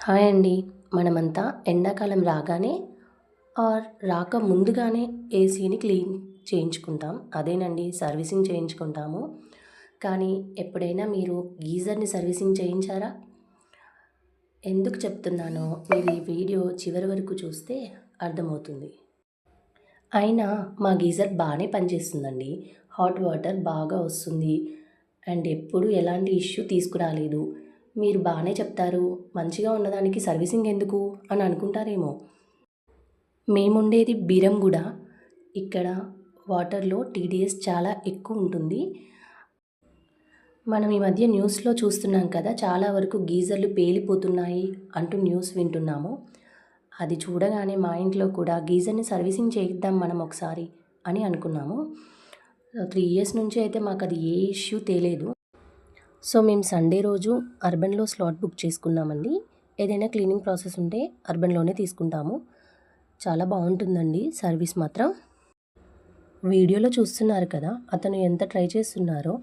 Hi అండి. మనమంతా ఎండాకాలం రాగానే రాక ముందుగానే ఏసీని క్లీన్ చేయించుకుంటాం. అదేనండి సర్వీసింగ్ చేయించుకుంటాము. కానీ ఎప్పుడైనా మీరు గీజర్‌ని సర్వీసింగ్ చేయించారా? ఎందుకు చెప్తున్నానో మీరు ఈ వీడియో చివరి వరకు చూస్తే అర్థమవుతుంది. అయినా మా గీజర్ బాగానే పనిచేస్తుందండి. హాట్ వాటర్ బాగా వస్తుంది అండ్ ఎప్పుడు ఎలాంటి ఇష్యూ తీసుకురాలేదు. మీరు బాగానే చెప్తారు, మంచిగా ఉన్నదానికి సర్వీసింగ్ ఎందుకు అని అనుకుంటారేమో. మేముండేది బీరంగూడ. ఇక్కడ వాటర్‌లో టీడీఎస్ చాలా ఎక్కువ ఉంటుంది. మనం ఈ మధ్య న్యూస్‌లో చూస్తున్నాం కదా, చాలా వరకు గీజర్లు పేలిపోతున్నాయి అంటూ న్యూస్ వింటున్నాము. అది చూడగానే మా ఇంట్లో కూడా గీజర్‌ని సర్వీసింగ్ చేయిద్దాం మనం ఒకసారి అని అనుకున్నాము. 3 ఇయర్స్ నుంచి అయితే మాకది ఏ ఇష్యూ తేలేదు. సో మేము సండే రోజు అర్బన్‌లో స్లాట్ బుక్ చేసుకున్నామండి. ఏదైనా క్లీనింగ్ ప్రాసెస్ ఉంటే అర్బన్‌లోనే తీసుకుంటాము. చాలా బాగుంటుందండి సర్వీస్ మాత్రం. వీడియోలో చూస్తున్నారు కదా, అతను ఎంత ట్రై చేస్తున్నారో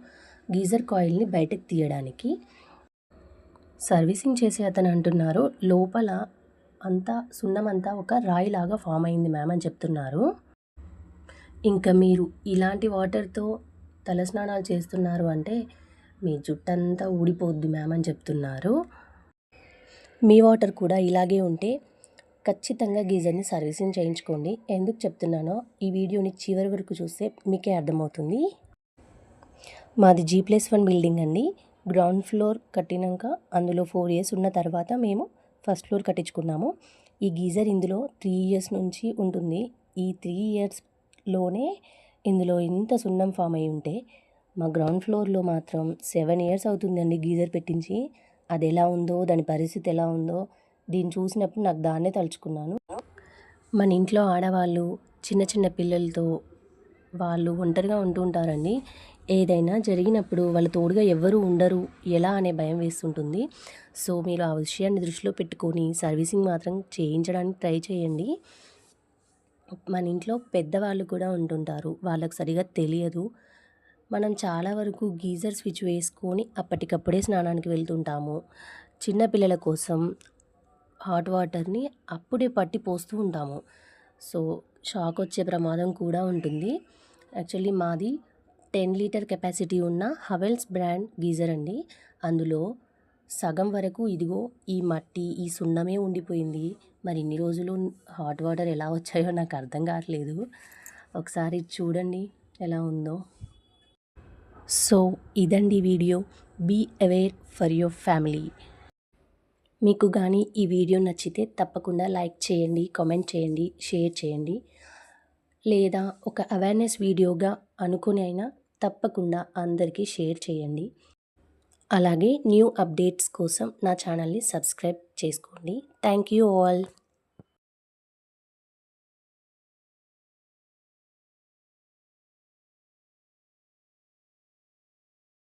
గీజర్ కాయిల్ని బయటకు తీయడానికి. సర్వీసింగ్ చేసే అతను అంటున్నారు, లోపల అంతా సున్నమంతా ఒక రాయిలాగా ఫామ్ అయింది మ్యామ్ అని చెప్తున్నారు. ఇంకా మీరు ఇలాంటి వాటర్‌తో తలస్నానాలు చేస్తున్నారు అంటే మీ జుట్టంతా ఊడిపోద్ది మ్యామ్ అని చెప్తున్నారు. మీ వాటర్ కూడా ఇలాగే ఉంటే ఖచ్చితంగా గీజర్‌ని సర్వీసింగ్ చేయించుకోండి. ఎందుకు చెప్తున్నానో ఈ వీడియోని చివరి వరకు చూస్తే మీకే అర్థమవుతుంది. మాది G+1 బిల్డింగ్ అండి. గ్రౌండ్ ఫ్లోర్ కట్టినాక అందులో 4 ఇయర్స్ ఉన్న తర్వాత మేము ఫస్ట్ ఫ్లోర్ కట్టించుకున్నాము. ఈ గీజర్ ఇందులో 3 ఇయర్స్ నుంచి ఉంటుంది. ఈ 3 ఇయర్స్‌లోనే ఇందులో ఇంత సున్నం ఫామ్ అయి ఉంటే మా గ్రౌండ్ ఫ్లోర్‌లో మాత్రం 7 ఇయర్స్ అవుతుందండి గీజర్ పెట్టించి. అది ఎలా ఉందో, దాని పరిస్థితి ఎలా ఉందో దీన్ని చూసినప్పుడు నాకు దాన్నే తలుచుకున్నాను. మన ఇంట్లో ఆడవాళ్ళు చిన్న చిన్న పిల్లలతో వాళ్ళు ఒంటరిగా ఉంటూ ఉంటారండి. ఏదైనా జరిగినప్పుడు వాళ్ళ తోడుగా ఎవ్వరూ ఉండరు ఎలా అనే భయం వేస్తుంటుంది. సో మీరు ఆ విషయాన్ని దృష్టిలో పెట్టుకొని సర్వీసింగ్ మాత్రం చేయించడానికి ట్రై చేయండి. మన ఇంట్లో పెద్దవాళ్ళు కూడా ఉంటుంటారు, వాళ్ళకి సరిగా తెలియదు. మనం చాలా వరకు గీజర్ స్విచ్ వేసుకొని అప్పటికప్పుడే స్నానానికి వెళ్తుంటాము. చిన్నపిల్లల కోసం హాట్ వాటర్ని అప్పుడే పట్టి పోస్తూ ఉంటాము. సో షాక్ వచ్చే ప్రమాదం కూడా ఉంటుంది. యాక్చువల్లీ మాది 10 లీటర్ కెపాసిటీ ఉన్న హవెల్స్ బ్రాండ్ గీజర్ అండి. అందులో సగం వరకు ఇదిగో ఈ మట్టి, ఈ సున్నమే ఉండిపోయింది. మరి ఇన్ని రోజులు హాట్ వాటర్ ఎలా వచ్చాయో నాకు అర్థం కావట్లేదు. ఒకసారి చూడండి ఎలా ఉందో. సో ఇదండి video. Be aware for your family. మీకు కానీ ఈ వీడియో నచ్చితే తప్పకుండా లైక్ చేయండి, కామెంట్ చేయండి, షేర్ చేయండి. లేదా ఒక అవేర్నెస్ వీడియోగా అనుకుని అయినా తప్పకుండా అందరికీ షేర్ చేయండి. అలాగే న్యూ అప్డేట్స్ కోసం నా ఛానల్ని సబ్స్క్రైబ్ చేసుకోండి. Thank you all.